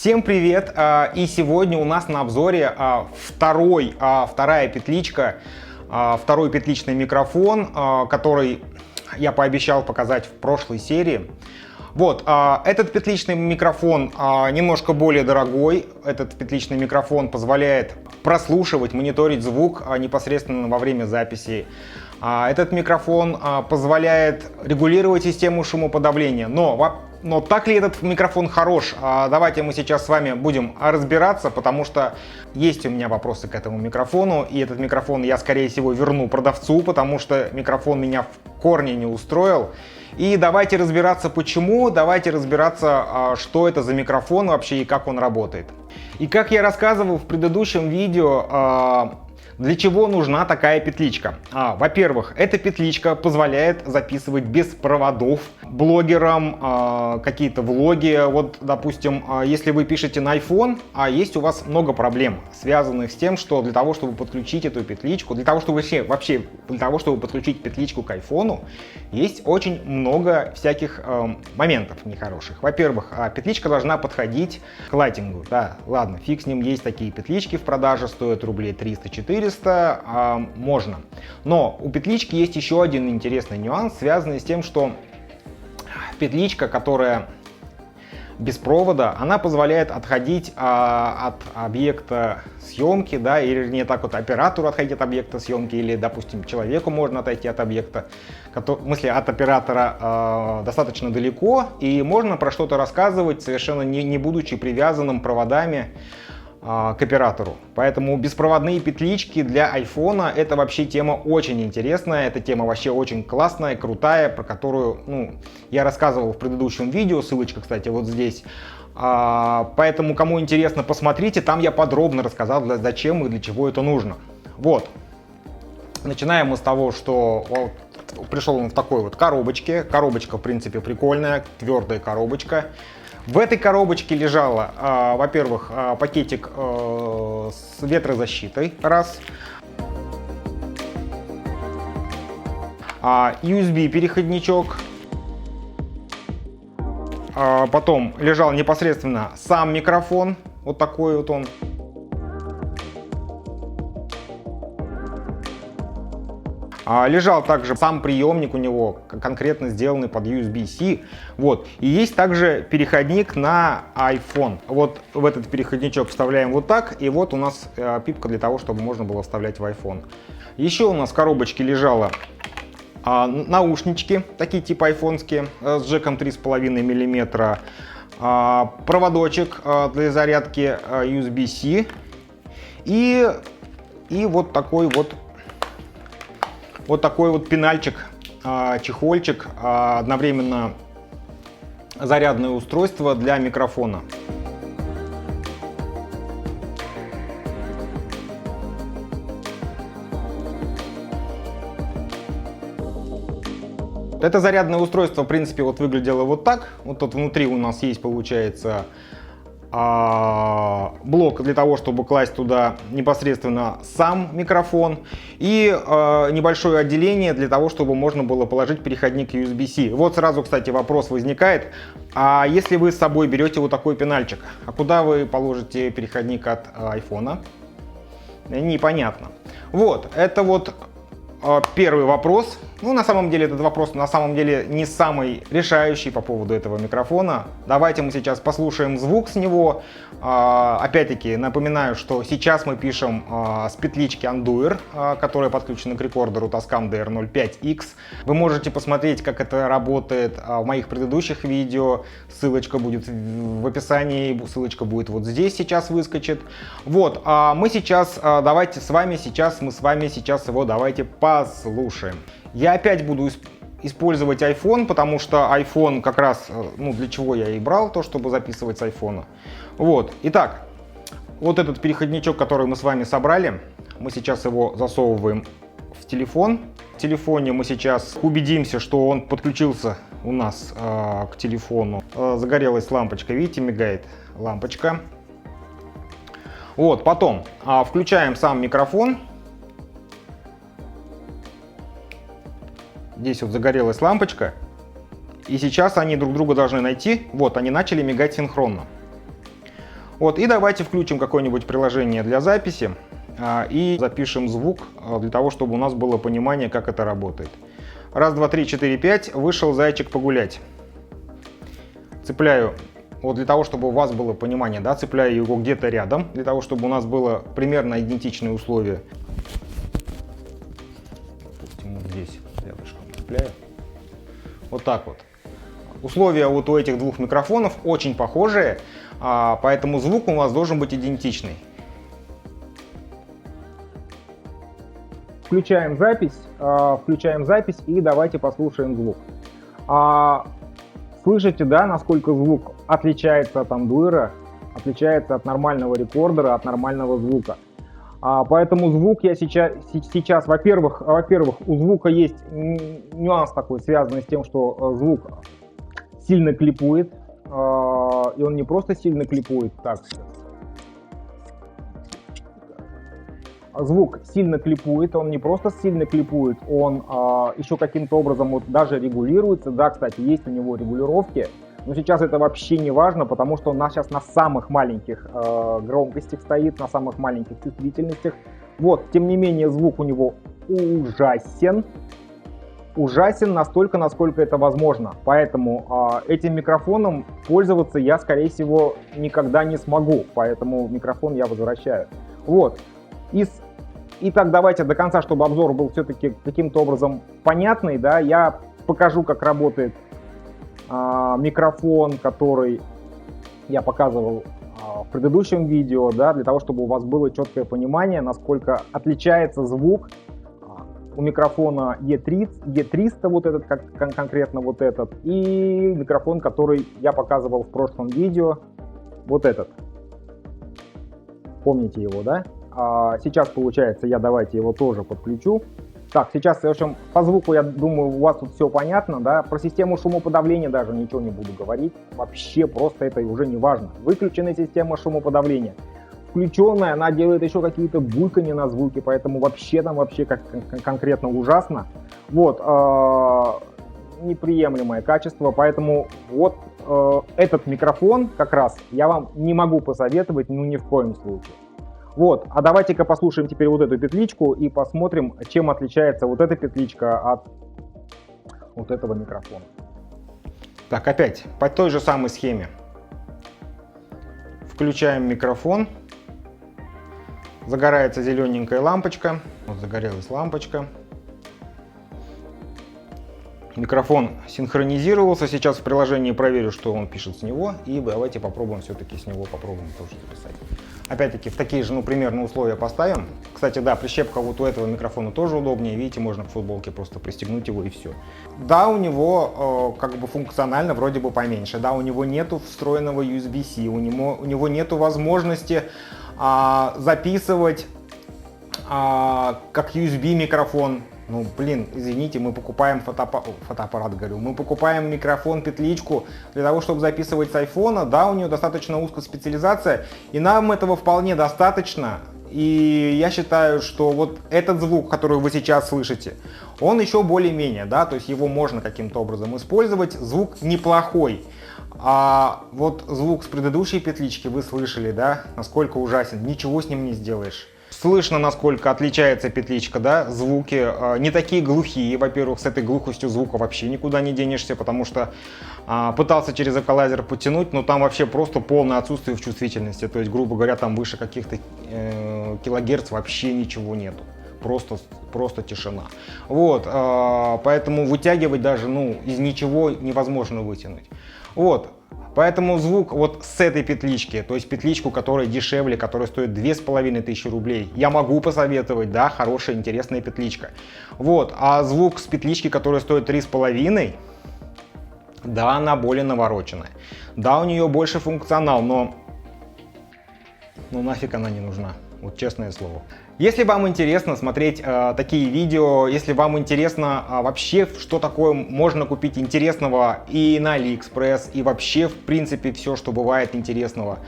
Всем привет! И сегодня у нас на обзоре вторая петличка, второй петличный микрофон, который я пообещал показать в прошлой серии. Вот, этот петличный микрофон немножко более дорогой. Этот петличный микрофон позволяет прослушивать, мониторить звук непосредственно во время записи. Этот микрофон позволяет регулировать систему шумоподавления. Но так ли этот микрофон хорош? Давайте мы сейчас с вами будем разбираться, потому что есть у меня вопросы к этому микрофону. И этот микрофон я, скорее всего, верну продавцу, потому что микрофон меня в корне не устроил. И давайте разбираться почему, давайте разбираться, что это за микрофон вообще и как он работает. И как я рассказывал в предыдущем видео, для чего нужна такая петличка? Во-первых, эта петличка позволяет записывать без проводов блогерам какие-то влоги. Вот, допустим, если вы пишете на iPhone, есть у вас много проблем, связанных с тем, что для того, чтобы подключить эту петличку, для того, чтобы подключить петличку к iPhone, есть очень много всяких моментов нехороших. Во-первых, петличка должна подходить к лайтингу. Да, ладно, фиг с ним, есть такие петлички в продаже, стоят рублей 300-400. Можно. Но у петлички есть еще один интересный нюанс, связанный с тем, что петличка, которая без провода, она позволяет отходить от объекта съемки, да, или не так вот оператору отходить от объекта съемки, или, допустим, человеку можно отойти от объекта, в смысле от оператора достаточно далеко, и можно про что-то рассказывать, совершенно не будучи привязанным проводами к оператору. Поэтому беспроводные петлички для айфона — это вообще тема очень интересная, эта тема вообще очень классная, крутая, про которую я рассказывал в предыдущем видео, ссылочка, кстати, вот здесь. Поэтому, кому интересно, посмотрите, там я подробно рассказал, зачем и для чего это нужно. Вот. Начинаем мы с того, что пришел он в такой вот коробочке. Коробочка, в принципе, прикольная, твердая коробочка. В этой коробочке лежало, во-первых, пакетик с ветрозащитой, раз. USB-переходничок. Потом лежал непосредственно сам микрофон, вот такой вот он. Лежал также сам приемник у него, конкретно сделанный под USB-C. Вот. И есть также переходник на iPhone. Вот в этот переходничок вставляем вот так, и вот у нас пипка для того, чтобы можно было вставлять в iPhone. Еще у нас в коробочке лежало наушнички, такие типа айфонские, с джеком 3,5 мм. Проводочек для зарядки USB-C. И вот такой вот пенальчик, чехольчик, одновременно зарядное устройство для микрофона. Это зарядное устройство, в принципе, вот выглядело вот так. Вот тут внутри у нас есть, получается, блок для того, чтобы класть туда непосредственно сам микрофон, и небольшое отделение для того, чтобы можно было положить переходник USB-C. Вот сразу, кстати, вопрос возникает: если вы с собой берете вот такой пенальчик, куда вы положите переходник от iPhone? Непонятно. Вот, это вот первый вопрос. На самом деле этот вопрос не самый решающий по поводу этого микрофона. Давайте мы сейчас послушаем звук с него. Опять-таки напоминаю, что сейчас мы пишем с петлички Anduir, которая подключена к рекордеру Tascam DR05X. Вы можете посмотреть, как это работает в моих предыдущих видео. Ссылочка будет в описании, ссылочка будет вот здесь, сейчас выскочит. Вот, мы сейчас, давайте с вами сейчас его давайте послушаем. Я опять буду использовать iPhone, потому что iPhone как раз, для чего я и брал, то, чтобы записывать с iPhone. Вот, итак, вот этот переходничок, который мы с вами собрали, мы сейчас его засовываем в телефон. В телефоне мы сейчас убедимся, что он подключился у нас к телефону. Загорелась лампочка, видите, мигает лампочка. Вот, потом включаем сам микрофон. Здесь вот загорелась лампочка, и сейчас они друг друга должны найти. Вот, они начали мигать синхронно. Вот, и давайте включим какое-нибудь приложение для записи и запишем звук для того, чтобы у нас было понимание, как это работает. Раз, два, три, четыре, пять. Вышел зайчик погулять. Цепляю, вот для того, чтобы у вас было понимание, да, цепляю его где-то рядом, для того, чтобы у нас было примерно идентичные условия. Допустим, вот здесь рядышком цепляю. Вот так вот. Условия вот у этих двух микрофонов очень похожие, поэтому звук у вас должен быть идентичный. Включаем запись и давайте послушаем звук. Слышите, да, насколько звук отличается от андуэра, отличается от нормального рекордера, от нормального звука. Поэтому звук я сейчас, во-первых, у звука есть нюанс такой, связанный с тем, что звук сильно клипует, и он не просто сильно клипует, так, звук сильно клипует, он не просто сильно клипует, он еще каким-то образом вот даже регулируется, да, кстати, есть у него регулировки, но сейчас это вообще не важно, потому что он сейчас на самых маленьких громкостях стоит, на самых маленьких чувствительностях. Вот, тем не менее, звук у него ужасен настолько, насколько это возможно. Поэтому этим микрофоном пользоваться я, скорее всего, никогда не смогу. Поэтому микрофон я возвращаю. Вот. Итак, давайте до конца, чтобы обзор был все-таки каким-то образом понятный, да, я покажу, как работает микрофон, который я показывал в предыдущем видео, да, для того, чтобы у вас было четкое понимание, насколько отличается звук у микрофона E300, вот этот, конкретно вот этот, и микрофон, который я показывал в прошлом видео, вот этот. Помните его, да? Сейчас, получается, давайте его тоже подключу. Так, сейчас, в общем, по звуку, я думаю, у вас тут все понятно, да? Про систему шумоподавления даже ничего не буду говорить. Вообще просто это уже не важно. Выключенная система шумоподавления. Включенная, она делает еще какие-то бульканья на звуке, поэтому вообще конкретно ужасно. Вот, неприемлемое качество, поэтому вот этот микрофон как раз я вам не могу посоветовать, ну ни в коем случае. Вот, а давайте-ка послушаем теперь вот эту петличку и посмотрим, чем отличается вот эта петличка от вот этого микрофона. Так, опять по той же самой схеме. Включаем микрофон. Загорается зелененькая лампочка. Вот загорелась лампочка. Микрофон синхронизировался. Сейчас в приложении проверю, что он пишет с него. И давайте попробуем все-таки с него тоже записать. Опять-таки в такие же, примерно условия поставим. Кстати, да, прищепка вот у этого микрофона тоже удобнее. Видите, можно к футболке просто пристегнуть его и все. Да, у него функционально вроде бы поменьше. Да, у него нету встроенного USB-C. У него нету возможности записывать как USB микрофон. Ну, блин, извините, мы покупаем фотоаппарат, говорю, мы покупаем микрофон, петличку для того, чтобы записывать с айфона. Да, у нее достаточно узкая специализация, и нам этого вполне достаточно. И я считаю, что вот этот звук, который вы сейчас слышите, он еще более-менее, да, то есть его можно каким-то образом использовать. Звук неплохой. А вот звук с предыдущей петлички вы слышали, да, насколько ужасен, ничего с ним не сделаешь. Слышно, насколько отличается петличка, да, звуки не такие глухие. Во-первых, с этой глухостью звука вообще никуда не денешься, потому что пытался через эквалайзер подтянуть, но там вообще просто полное отсутствие в чувствительности. То есть, грубо говоря, там выше каких-то килогерц вообще ничего нету. Просто тишина. Вот, поэтому вытягивать даже, из ничего невозможно вытянуть. Вот. Поэтому звук вот с этой петлички, то есть петличку, которая дешевле, которая стоит 2500 рублей, я могу посоветовать, да, хорошая, интересная петличка. Вот, а звук с петлички, которая стоит 3500, да, она более навороченная. Да, у нее больше функционал, но нафиг она не нужна, вот честное слово. Если вам интересно смотреть такие видео, если вам интересно вообще, что такое можно купить интересного и на AliExpress, и вообще, в принципе, все, что бывает интересного,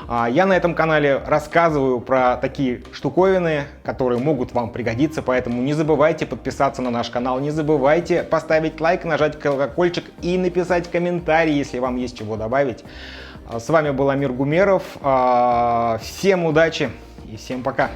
я на этом канале рассказываю про такие штуковины, которые могут вам пригодиться, поэтому не забывайте подписаться на наш канал, не забывайте поставить лайк, нажать колокольчик и написать комментарий, если вам есть чего добавить. С вами был Амир Гумеров. Всем удачи и всем пока.